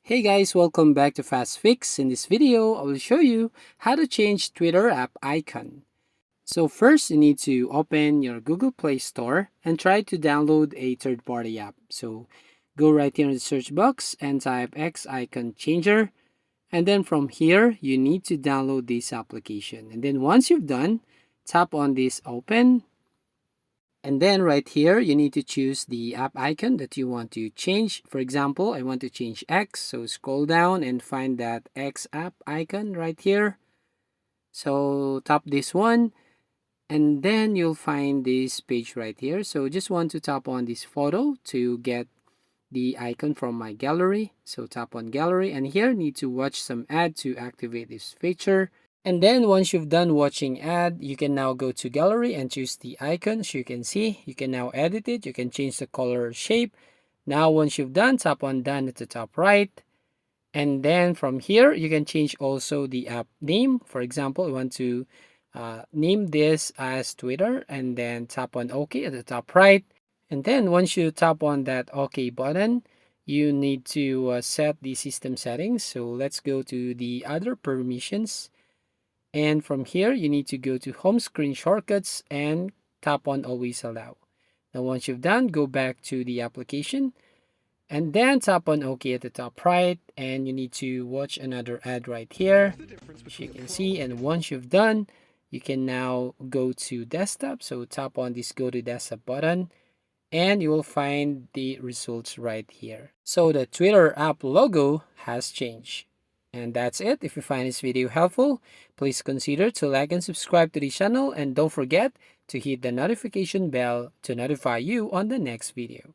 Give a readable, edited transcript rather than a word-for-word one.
Hey guys, welcome back to Fast Fix. In this video, I will show you how to change Twitter app icon. So first, you need to open your Google Play Store and try to download a third-party app. So go right here in the search box and type X icon changer. And then from here, you need to download this application. And then once you've done, tap on this open. And then right here, you need to choose the app icon that you want to change. For example, I want to change X. So scroll down and find that X app icon right here. So tap this one. And then you'll find this page right here. So just want to tap on this photo to get the icon from my gallery. So tap on gallery. And here need to watch some ad to activate this feature. And then once you've done watching ad, you can now go to gallery and choose the icon. So you can see, you can now edit it. You can change the color shape. Now once you've done, tap on done at the top right. And then from here, you can change also the app name. For example, I want to name this as Twitter and then tap on OK at the top right. And then once you tap on that OK button, you need to set the system settings. So let's go to the other permissions. And from here, you need to go to home screen shortcuts and tap on always allow. Now, once you've done, go back to the application and then tap on OK at the top right. And you need to watch another ad right here, as you can see. And once you've done, you can now go to desktop. So tap on this go to desktop button and you will find the results right here. So the Twitter app logo has changed. And that's it. If you find this video helpful, please consider to like and subscribe to the channel and don't forget to hit the notification bell to notify you on the next video.